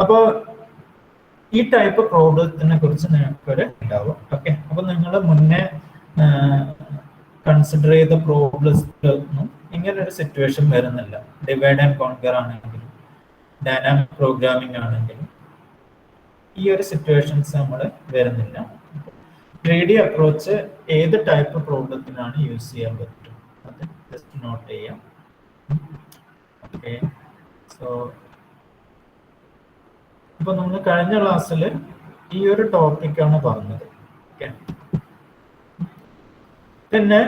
അപ്പോൾ ഈ ടൈപ്പ് പ്രോബ്ലത്തിനെ കുറിച്ച് നിങ്ങൾക്കൊരു ഉണ്ടാവും. ഓക്കെ, അപ്പൊ നിങ്ങൾ മുന്നേ കൺസിഡർ ചെയ്ത പ്രോബ്ലംസിലൊന്നും ഇങ്ങനെ ഒരു സിറ്റുവേഷൻ വരുന്നില്ല. ഡിവൈഡ് ആൻഡ് കോൺകർ ആണെങ്കിലും ഡൈനാമിക് പ്രോഗ്രാമിംഗ് ആണെങ്കിലും ഈ ഒരു സിറ്റുവേഷൻസ് നമ്മൾ വരുന്നില്ല. ഗ്രീഡി അപ്രോച്ച് ഏത് ടൈപ്പ് പ്രോബ്ലത്തിനാണ് യൂസ് ചെയ്യാൻ പറ്റും അത് ജസ്റ്റ് നോട്ട് ചെയ്യാം. ഓക്കെ, സോ ഇപ്പൊ നമ്മൾ കഴിഞ്ഞ ക്ലാസ്സിൽ ഈ ഒരു ടോപ്പിക്കാണ് പറഞ്ഞത്. ഓക്കെ, പിന്നെ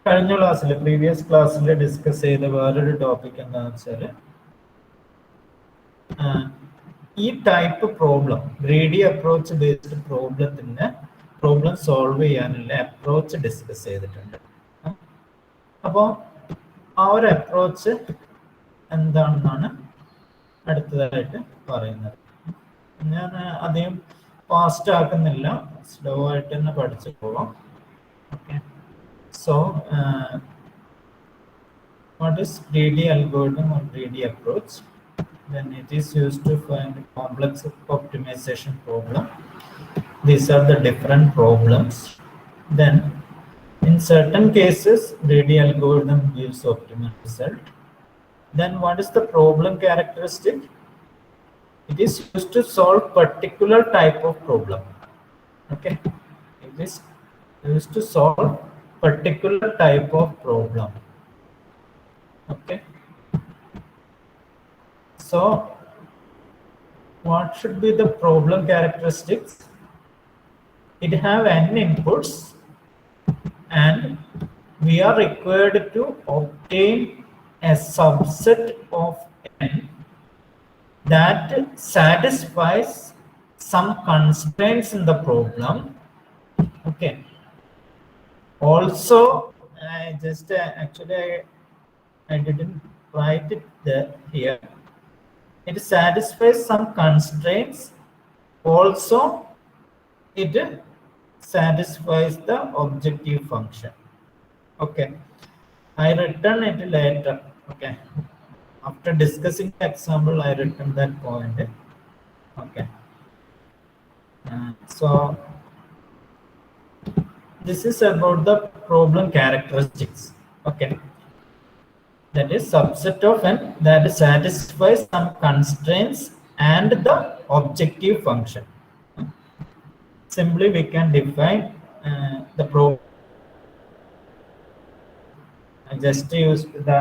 കഴിഞ്ഞ ക്ലാസ്സിൽ പ്രീവിയസ് ക്ലാസ്സിൽ ഡിസ്കസ് ചെയ്ത വേറൊരു ടോപ്പിക് എന്താണെന്ന് വെച്ചാൽ ഈ type problem greedy approach based problem solve ചെയ്യാനുള്ള അപ്രോച്ച് ഡിസ്കസ് ചെയ്തിട്ടുണ്ട്. അപ്പോൾ ആ ഒരു അപ്രോച്ച് എന്താണെന്നാണ് അടുത്തതായിട്ട് പറയുന്നത്. ഞാൻ അധികം ഫാസ്റ്റ് ആക്കുന്നില്ല, സ്ലോ ആയിട്ട് തന്നെ പഠിച്ചു പോവാം. Okay, so what is greedy algorithm or greedy approach? Then it is used to find complex optimization problem. These are the different problems. Then in certain cases greedy algorithm gives optimal result. Then what is the problem characteristic? It is used to solve particular type of problem. Okay, it is used to solve particular type of problem. Okay, so what should be the problem characteristics? It have n inputs and we are required to obtain a subset of n that satisfies some constraints in the problem. Okay, also I just actually I didn't write it there here. It satisfies some constraints. Also, it satisfies the objective function. Okay, I written it later. Okay, after discussing the example, I written that point. Okay, so this is about the problem characteristics. Okay, that is subset of n that satisfies some constraints and the objective function. Simply we can define the problem. I just used the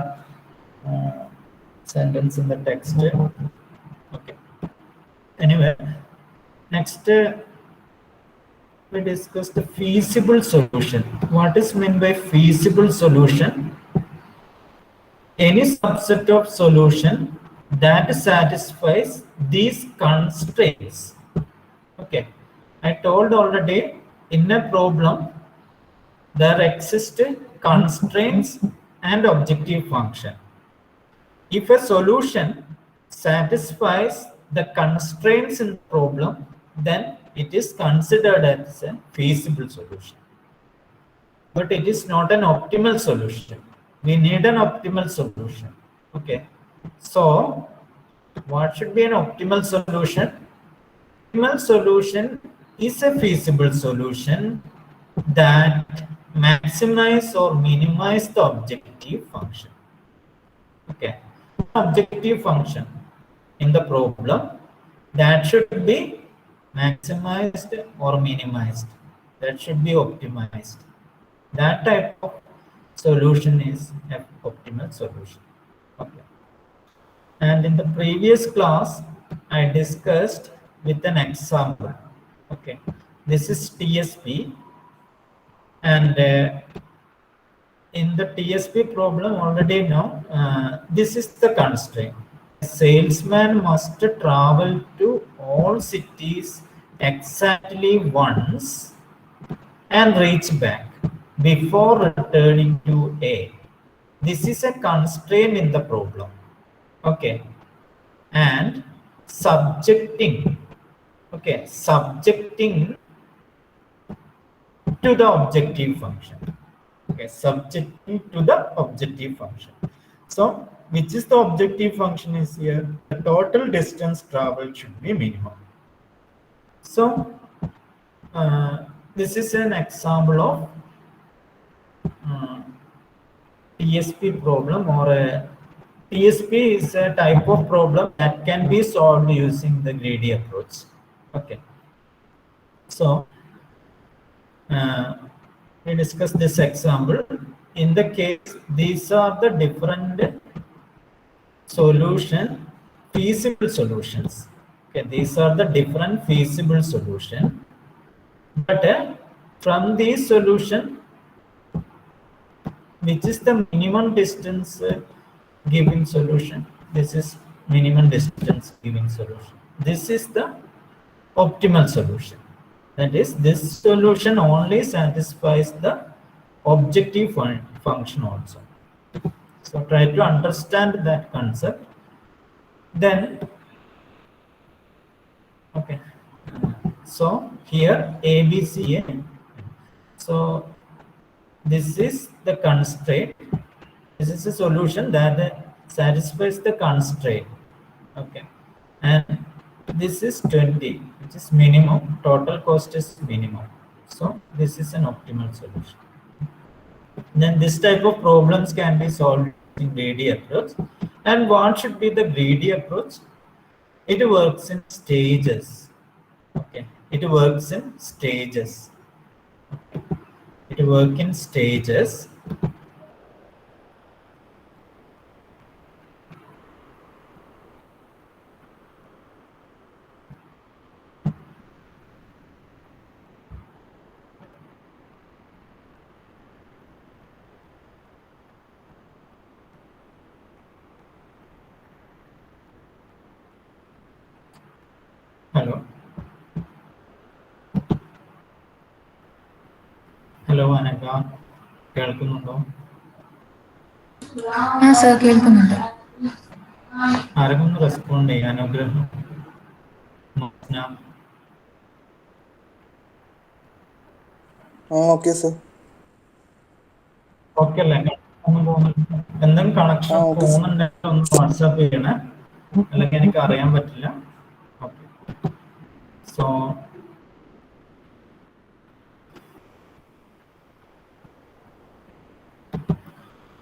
sentence in the text. Okay, anyway, next we discussed the feasible solution. What is meant by feasible solution? Any subset of solution that satisfies these constraints. Okay, I told already in a problem there exist constraints and objective function. If a solution satisfies the constraints in the problem, then it is considered as a feasible solution. But it is not an optimal solution. We need an optimal solution. Okay, so what should be an optimal solution? Optimal solution is a feasible solution that maximize or minimize the objective function. Okay, objective function in the problem that should be maximized or minimized, that should be optimized. That type of solution is an optimal solution. Okay, and in the previous class I discussed with an example. Okay, this is TSP, and in the TSP problem already now this is the constraint. A salesman must travel to all cities exactly once and reach back before returning to A. This is a constraint in the problem. Okay, and subjecting to the objective function. Okay, subjecting to the objective function. So which is the objective function is here. The total distance traveled should be minimum. So this is an example of TSP problem, or a TSP is a type of problem that can be solved using the greedy approach. Okay. So we discuss this example. In the case, these are the different feasible solutions. Okay, these are the different feasible solutions. But from these solution, which is the minimum distance giving solution? This is minimum distance giving solution. This is the optimal solution. That is, this solution only satisfies the objective function also. So try to understand that concept. Then, okay. So here ABCA. So this is the constraint. This is a solution that satisfies the constraint. Okay. And this is 20, which is minimum. Total cost is minimum. So this is an optimal solution. Then this type of problems can be solved in greedy approach. And what should be the greedy approach? It works in stages. Okay. It works in stages. It works in stages. Hello. Hello, Anaka. കേൾക്കുന്നുണ്ടോ? Sir കേൾക്കുന്നുണ്ട്. ആരെങ്കിലും ഒന്ന് respond ചെയ്യാൻ അനുഗ്രഹം. Okay sir. Okay അല്ലേ? എന്തെങ്കിലും connection പോകുന്നുണ്ടെങ്കിൽ ഒന്ന് വാട്സാപ്പ് ചെയ്യണേ, അല്ലെങ്കിൽ എനിക്ക് അറിയാൻ പറ്റില്ല. ഓക്കെ. സോ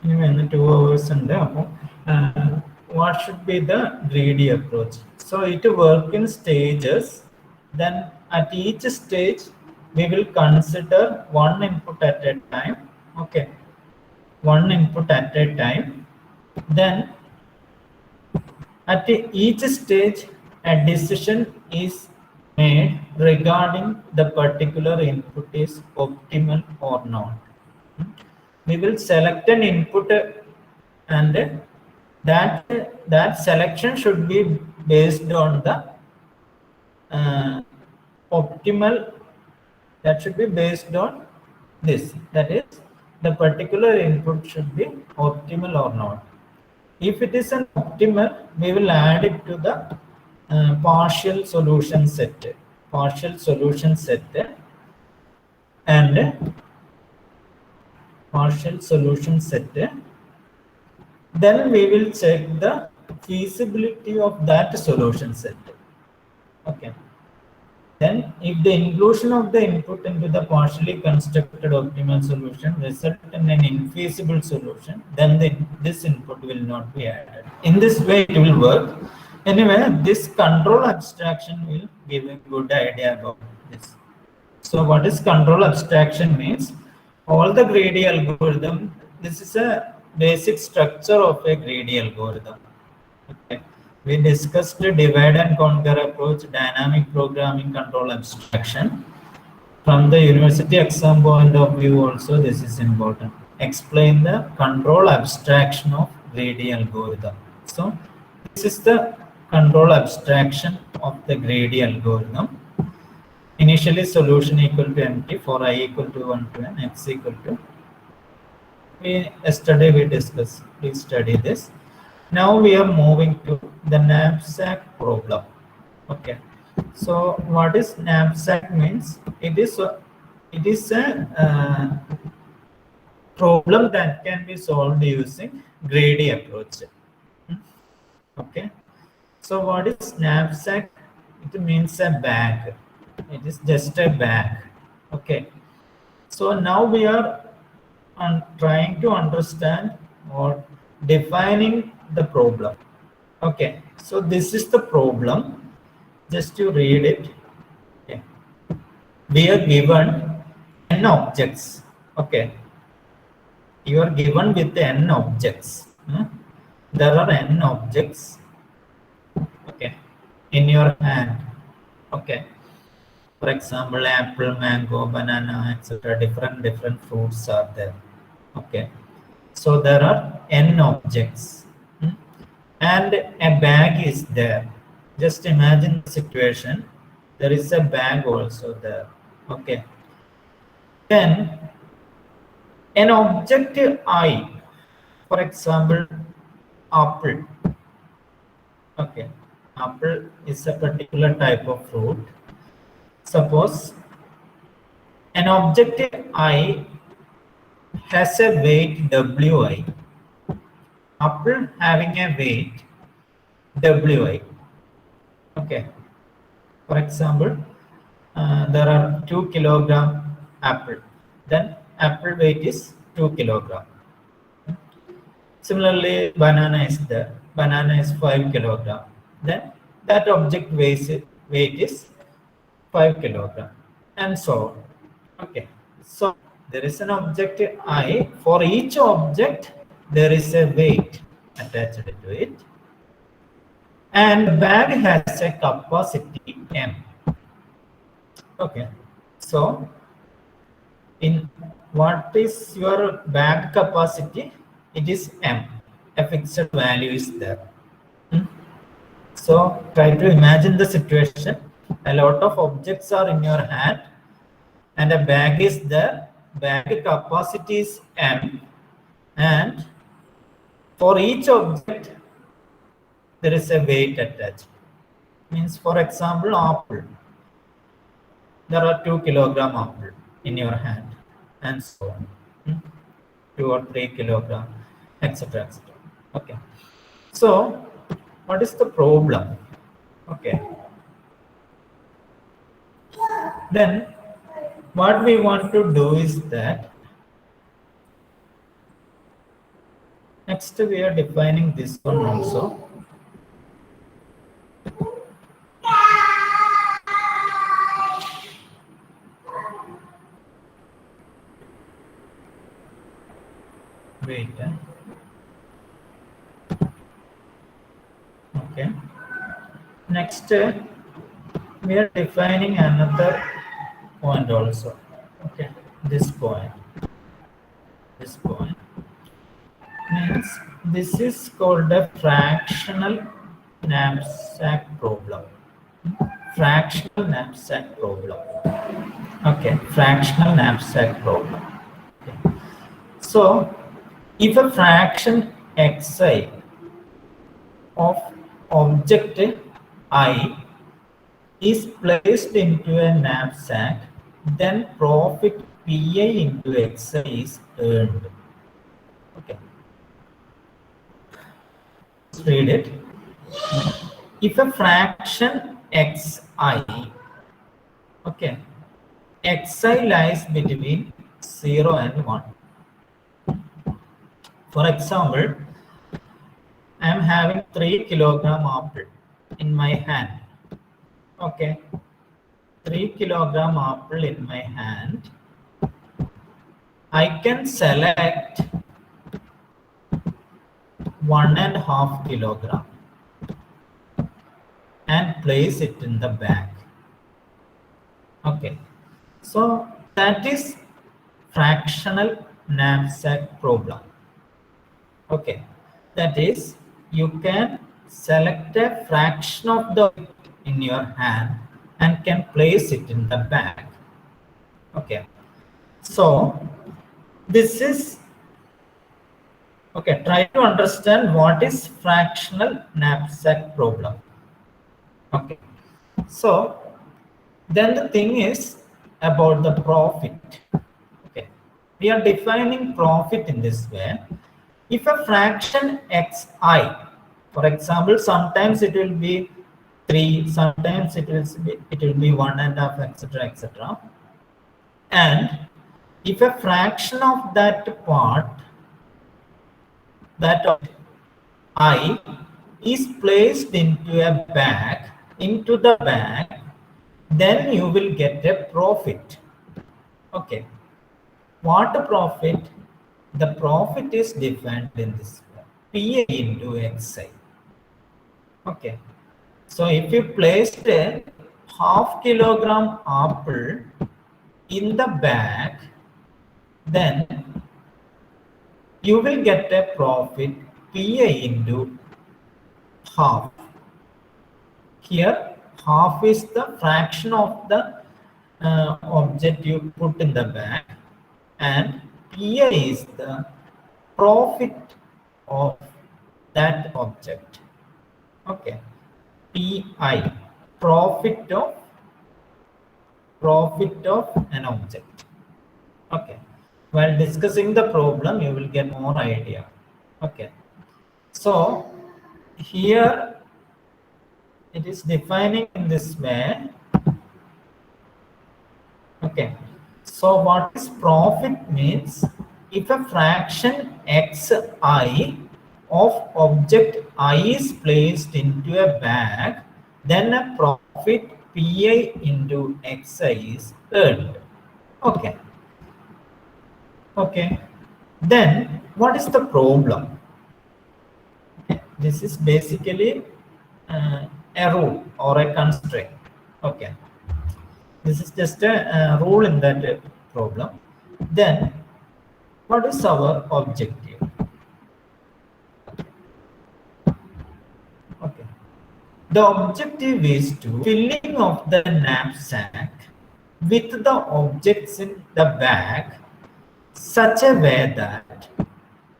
ഇനി 2 hours ഉണ്ട്. അപ്പോൾ what should be the greedy approach? So it work in stages. Then at each stage we will consider one input at a time. Okay, one input at a time. Then at each stage a decision is made regarding the particular input is optimal or not. We will select an input, and that selection should be based on the optimal. That should be based on this. That is, the particular input should be optimal or not. If it is an optimal, we will add it to the partial solution set. Partial solution set and partial solution set. Then we will check the feasibility of that solution set. Okay. Then if the inclusion of the input into the partially constructed optimal solution result in an infeasible solution, then this input will not be added. In this way it will work. Anyway, this control abstraction will give a good idea about this. So what is control abstraction means? All the greedy algorithm, this is a basic structure of a greedy algorithm. Okay. We discussed divide and conquer approach, dynamic programming, control abstraction. From the university exam point of view also, this is important. Explain the control abstraction of greedy algorithm. So this is the control abstraction of the greedy algorithm. Initially solution equal to empty for I equal to 1 to n, x equal to. Yesterday we discussed. Please study this. Now we are moving to the knapsack problem. Okay. So what is knapsack means? It is a problem that can be solved using greedy approach. Okay. So what is knapsack? It means a bag. It is just a bag. Okay. So now we are trying to understand or defining the problem. Okay. So this is the problem. Just to read it. Okay. We are given n objects. Okay. You are given with n objects. There are n objects. Okay. In your hand. Okay. For example, apple, mango, banana, etc. Different fruits are there. Okay. So there are n objects. And a bag is there. Just imagine the situation. There is a bag also there. Okay. Then an object I, for example, apple. Okay. Apple is a particular type of fruit. Suppose an object I has a weight Wi. Apple having a weight Wi. Okay. For example, there are 2 kilogram apple. Then apple weight is 2 kilogram. Similarly, banana is there. Banana is 5 kilogram. Then that object weight is 5 kilogram, and so on. Okay. So there is an object I. For each object, there is a weight attached to it. And the bag has a capacity M. Okay. So in what is your bag capacity? It is M. A fixed value is there. So try to imagine the situation. A lot of objects are in your hand and a bag is there. Bag capacity is M. And for each object, there is a weight attached. Means, for example, apple. There are 2 kilogram apple in your hand, and so on. 2 or 3 kilogram, etc. etc. Okay. So, what is the problem? Okay. Then, what we want to do is that next we are defining this one also. Wait. Okay. Next, we are defining another point also. Okay. This point. This point means this is called a fractional knapsack problem. Fractional knapsack problem. Okay. Fractional knapsack problem. Okay. So, if a fraction xi of object I is placed into a knapsack, then profit Pi into xi is earned. Okay. Let's read it. If a fraction xi, okay, xi lies between 0 and 1. For example, I am having 3 kilogram apple in my hand. Okay, 3 kilogram apple in my hand. I can select 1.5 kilogram and place it in the bag. Okay, so that is fractional knapsack problem. Okay, that is, you can select a fraction of the in your hand and can place it in the bag. Okay, so this is okay. Try to understand what is fractional knapsack problem. Okay, so then the thing is about the profit. Okay, we are defining profit in this way. If a fraction xi For example, sometimes it will be 3, sometimes it will be 1.5, etc., etc. And if a fraction of that part, that of I, is placed into the bag, then you will get a profit. Okay. What profit? The profit is defined in this way: PA into XI. Okay. So if you placed a half-kilogram apple in the bag, then you will get a profit PA into half. Here, half is the fraction of the object you put in the bag, and PA is the profit of that object. Okay. PI, profit of an object. Okay. While discussing the problem, you will get more idea. Okay. So here it is defining in this way. Okay. So what is profit means? If a fraction xi of object I is placed into a bag, then a profit pi into xi is earned. Okay. Okay. Then what is the problem? Okay. This is basically a rule or a constraint. Okay. This is just a rule in that problem. Then what is our objective? Okay. The objective is to filling of the knapsack with the objects in the bag such a way that,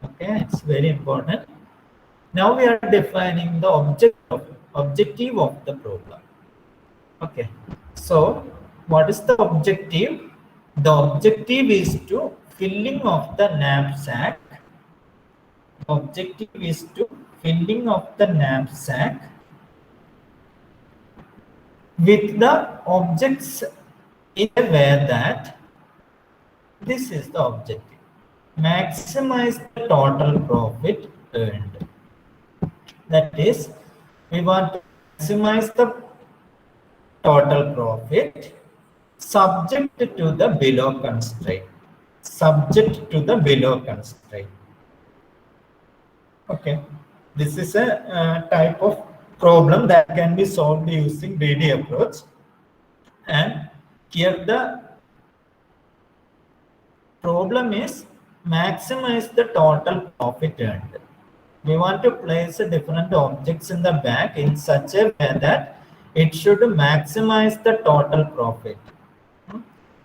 okay, it's very important. Now we are defining the objective of the problem. Okay. So what is the objective? The objective is to filling of the knapsack. Objective is to filling of the knapsack with the objects in a way that this is the objective. Maximize the total profit earned. That is, we want to maximize the total profit subject to the below constraint. Subject to the below constraint. Okay. This is a type of problem that can be solved using greedy approach. And here the problem is maximize the total profit earned. We want to place different objects in the bag in such a way that it should maximize the total profit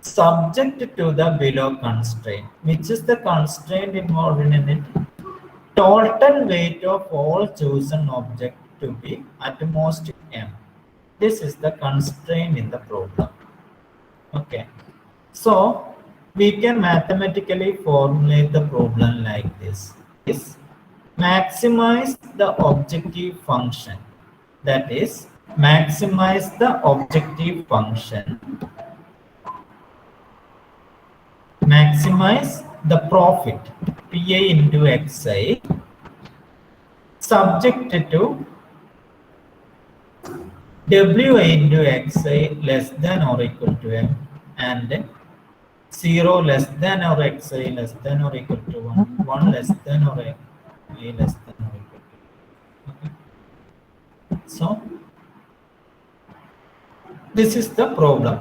subject to the below constraint. Which is the constraint involved in it? Total weight of all chosen object to be at most m. This is the constraint in the problem. Okay. So we can mathematically formulate the problem like this. Is maximize the objective function. That is, maximize the objective function. Maximize the profit PA into XI subject to WI into XI less than or equal to M and 0 less than or XI less than or equal to 1, 1 less than or I less than or equal to. Okay. So this is the problem.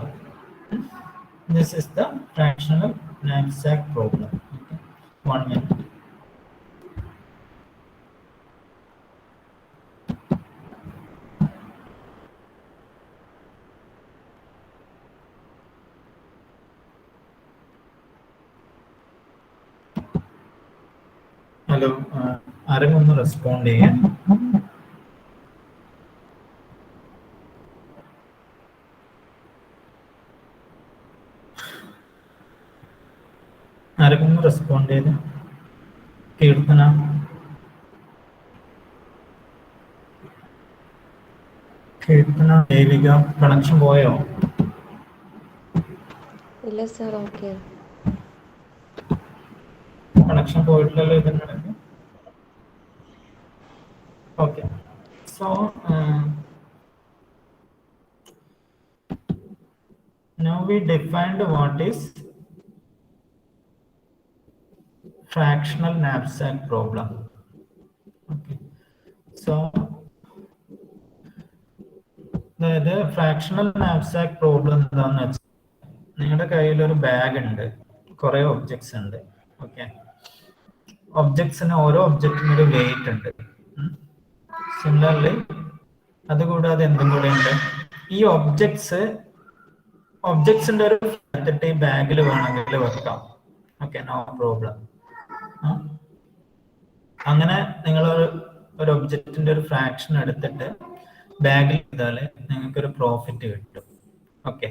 This is the fractional knapsack problem. Okay. 1 minute. Hello, ആരെങ്കിലും ഒന്ന് respond ചെയ്യാൻ. ആരെങ്കിലും ഒന്ന് respond ചെയ്ത്. Keerthana, Keerthana Devika connection പോയോ? ഇല്ല sir, okay. Connection പോയിട്ടില്ലല്ലോ ഇതിനിടയ്ക്ക്. Okay, so now we defined what is fractional knapsack problem. Okay, so the fractional knapsack problem എന്താണെന്ന് വെച്ചാൽ നിങ്ങളുടെ കയ്യിൽ ഒരു ബാഗ് ഉണ്ട്, കുറെ ഒബ്ജക്ട്സ് ഉണ്ട്. ഓക്കെ, ഒബ്ജക്ട്സിന് ഓരോ ഒബ്ജക്റ്റിന് ഒരു വെയിറ്റ് ഉണ്ട്. സിമിലർലി അതുകൂടാതെ എന്തും കൂടെ ഉണ്ട്, ഈ ഒബ്ജക്ട്സിന്റെ ഒരു ഫ്ലാറ്റ് ഈ ബാഗിൽ വേണമെങ്കിൽ വെക്കാം. Okay, no problem. അങ്ങനെ നിങ്ങൾ ഒരു ഒബ്ജക്റ്റിന്റെ ഒരു ഫ്രാക്ഷൻ എടുത്തിട്ട് ബാഗിൽ ചെയ്താൽ നിങ്ങൾക്കൊരു പ്രോഫിറ്റ് കിട്ടും. ഓക്കെ,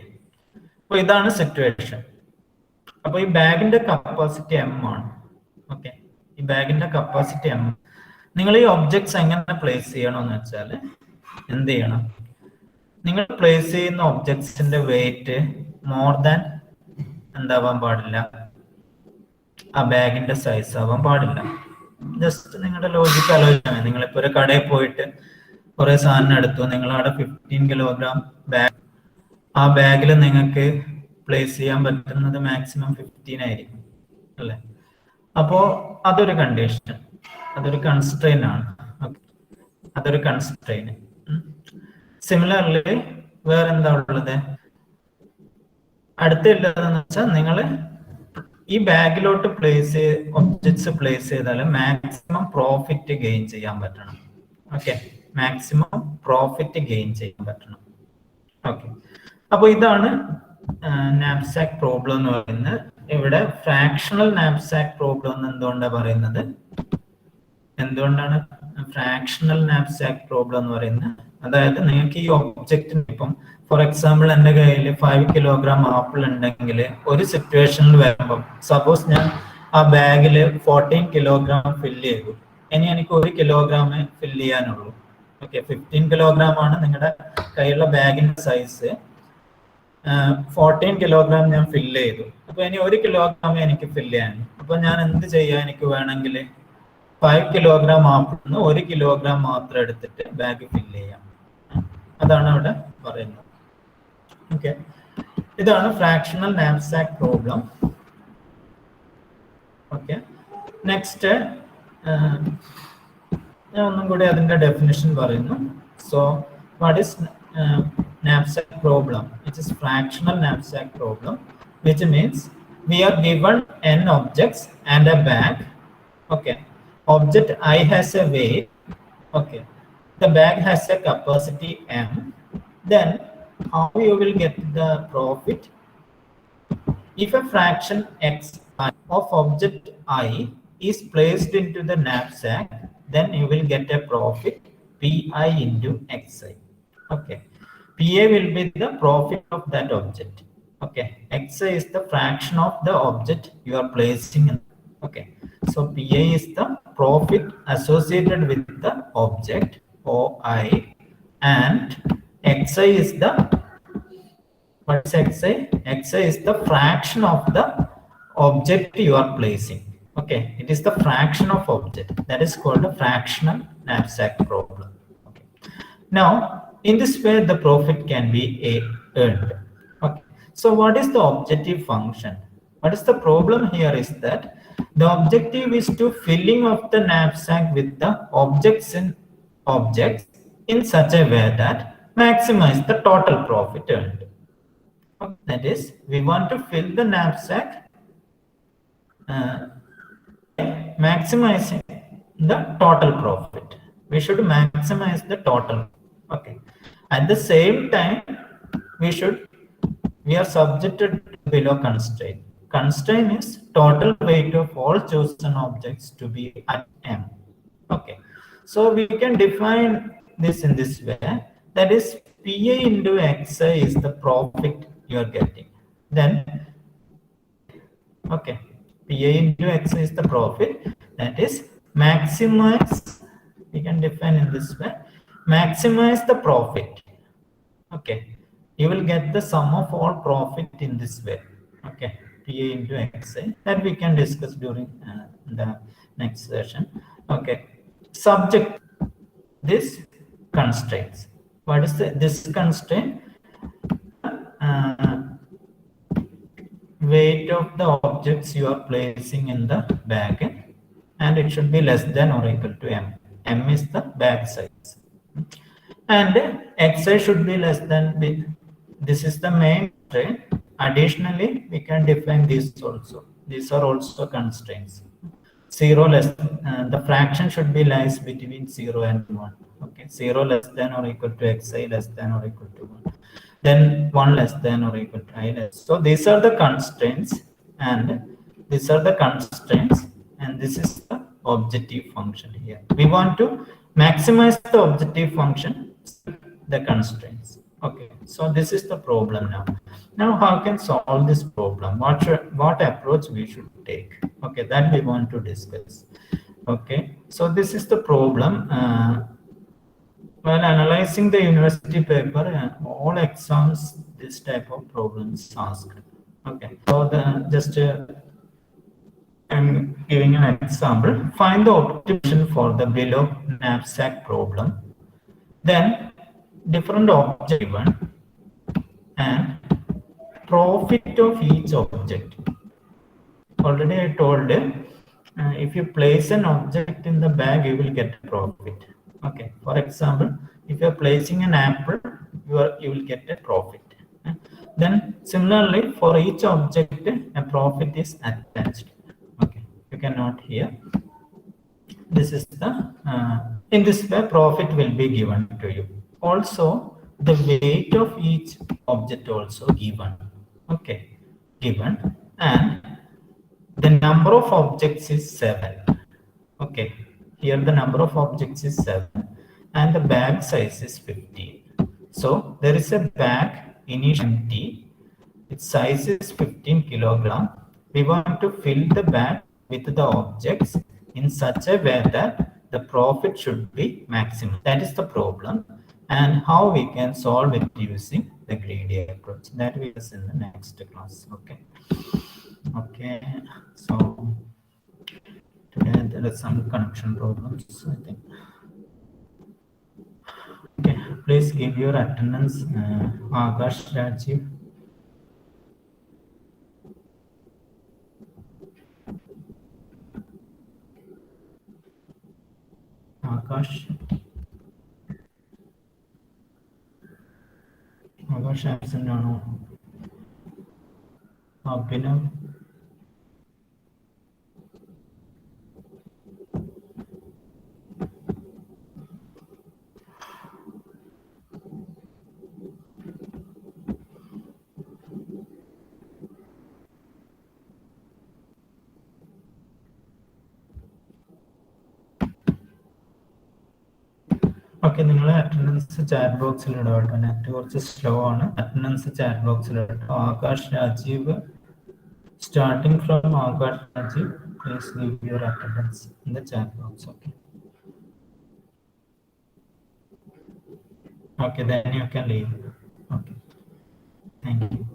അപ്പൊ ഇതാണ് സിറ്റുവേഷൻ. അപ്പൊ ഈ ബാഗിന്റെ കപ്പാസിറ്റി എം ആണ്. ഓക്കെ, ഈ ബാഗിന്റെ കപ്പാസിറ്റി എം. നിങ്ങൾ ഈ ഒബ്ജക്ട്സ് എങ്ങനെ പ്ലേസ് ചെയ്യണമെന്ന് വെച്ചാൽ എന്ത് ചെയ്യണം, നിങ്ങൾ പ്ലേസ് ചെയ്യുന്ന ഒബ്ജക്ട്സിന്റെ വെയിറ്റ് മോർ ദാൻ എന്താവാൻ പാടില്ല, ആ ബാഗിന്റെ സൈസ് ആവാൻ പാടില്ല. ജസ്റ്റ് നിങ്ങളുടെ ലോജിക്ക് ആലോചിച്ചാൽ മതി. നിങ്ങളിപ്പോ ഒരു കടയിൽ പോയിട്ട് കുറെ സാധനം എടുത്തു, നിങ്ങൾ അവിടെ 15 കിലോഗ്രാം ബാഗ്, ആ ബാഗിൽ നിങ്ങൾക്ക് പ്ലേസ് ചെയ്യാൻ പറ്റുന്നത് മാക്സിമം 15 ആയിരിക്കും അല്ലെ? അപ്പോ അതൊരു കണ്ടീഷൻ, അതൊരു കൺസ്ട്രെയിൻ ആണ്. അതൊരു കൺസ്ട്രെയിൻ. സിമിലർലി വേറെന്താ ഉള്ളത്? അടുത്തുള്ളതെന്ന് വെച്ചാൽ നിങ്ങൾ ഈ ബാഗിലോട്ട് ഒബ്ജക്ട്സ് പ്ലേസ് ചെയ്താൽ മാക്സിമം പ്രോഫിറ്റ് ഗെയിൻ ചെയ്യാൻ പറ്റണം. ഓക്കെ, മാക്സിമം പ്രോഫിറ്റ് ഗെയിൻ ചെയ്യാൻ പറ്റണം. ഓക്കെ, അപ്പൊ ഇതാണ് നാപ്സാക്ക് പ്രോബ്ലം എന്ന് പറയുന്നത്. ഇവിടെ ഫ്രാക്ഷണൽ നാപ്സാക്ക് പ്രോബ്ലം എന്ന് എന്തുകൊണ്ടാണ് പറയുന്നത്? എന്തുകൊണ്ടാണ് ഫ്രാക്ഷണൽ നാപ്സാക്ക് പ്രോബ്ലം എന്ന് പറയുന്നത്? അതായത് നിങ്ങൾക്ക് ഈ ഒബ്ജക്റ്റിന് ഇപ്പം ഫോർ എക്സാമ്പിൾ എൻ്റെ കയ്യിൽ 5 കിലോഗ്രാം ആപ്പിൾ ഉണ്ടെങ്കിൽ ഒരു സിറ്റുവേഷനിൽ വരുമ്പം സപ്പോസ് ഞാൻ ആ ബാഗിൽ 14 കിലോഗ്രാം ഫില്ല് ചെയ്തു, ഇനി എനിക്ക് 1 കിലോഗ്രാമേ ഫില്ല് ചെയ്യാനുള്ളൂ. ഓക്കെ, 15 കിലോഗ്രാം ആണ് നിങ്ങളുടെ കയ്യിലുള്ള ബാഗിന്റെ സൈസ്. 14 കിലോഗ്രാം ഞാൻ ഫില്ല് ചെയ്തു, അപ്പൊ ഇനി 1 കിലോഗ്രാമേ എനിക്ക് ഫില്ല് ചെയ്യാൻ. അപ്പൊ ഞാൻ എന്ത് ചെയ്യാം? എനിക്ക് വേണമെങ്കിൽ 5 കിലോഗ്രാം ആപ്പിൾ 1 കിലോഗ്രാം മാത്രം എടുത്തിട്ട് ബാഗ് ഫില്ല് ചെയ്യാം. അതാണ് അവിടെ പറയുന്നത്. ഓക്കെ, ഇതാണ് fractional knapsack problem. Okay, next ഞാൻ ഒന്നും കൂടി അതിന്റെ ഡെഫിനിഷൻ പറയുന്നു. So what is knapsack problem, which is fractional knapsack problem, which means we are given n objects and a bag. Okay, object I has a weight. Okay, the bag has a capacity m. Then how you will get the profit? If a fraction x of object I is placed into the knapsack, then you will get a profit pi into xi. Okay, PA will be the profit of that object. Okay, Xi is the fraction of the object you are placing in. Okay, so PA is the profit associated with the object OI, and Xi is the, what is Xi? Xi is the fraction of the object you are placing. Okay, it is the fraction of object. That is called a fractional knapsack problem. Okay, now in this way, the profit can be earned. Okay. So what is the objective function? What is the problem here is that the objective is to filling of the knapsack with the objects in such a way that maximize the total profit earned. Okay. That is, we want to fill the knapsack maximizing the total profit. We should maximize the total. Okay. At the same time, we are subjected to below constraint. Constraint is total weight of all chosen objects to be at m. Okay. So we can define this in this way. That is, PA into Xi is the profit you are getting. Then, okay, PA into Xi is the profit. That is, maximize. We can define in this way. Maximize the profit. Okay, you will get the sum of all profit in this way. Okay, PA into XI, that we can discuss during the next session. Okay, subject this constraints. What is this constraint? Uh, Weight of the objects you are placing in the bag, and it should be less than or equal to m. M is the bag size, and xi should be less than b. This is the main constraint. Additionally, we can define these also. These are also constraints. 0 less, the fraction should be lies between 0 and 1. Okay, 0 less than or equal to xi less than or equal to 1. Then 1 less than or equal to I less. So these are the constraints, and these are the constraints, and this is the objective function here. We want to maximize the objective function, the constraints. Okay, so this is the problem now. Now, how can solve this problem? What approach we should take? Okay, that we want to discuss. Okay, so this is the problem. While analyzing the university paper, all exams this type of problems asked. Okay, so I'm giving an example. Find the optimization for the below knapsack problem. Then different object given and profit of each object. Already I told if you place an object in the bag, you will get a profit. Okay. For example, if you are placing an apple, you will get a profit. Then similarly, for each object, a profit is attached. Okay. You can note here. This is the in this way profit will be given to you. Also, the weight of each object also given. Okay, given, and the number of objects is 7. Okay, here the number of objects is 7, and the bag size is 15. So there is a bag initially empty. Its size is 15 kilogram. We want to fill the bag with the objects in such a way that the profit should be maximum. That is the problem, and how we can solve it using the greedy approach. That we will see in the next class. Okay. Okay. So today there are some connection problems, I think. Okay. Please give your attendance. Akash, Rajiv. Akash. Akash absent ആണോ? Abhinav. Okay, നിങ്ങളെ attendance chat ബോക്സിൽ ഇടുക കേട്ടോ. Net കുറച്ച് slow ആണ്. Attendance chat ബോക്സിൽ ഇട്ടോ. Akash Rajeev, starting from Akash Rajiv, please give your attendance in the chat box. Okay. Okay, then you can leave. Okay. Thank you.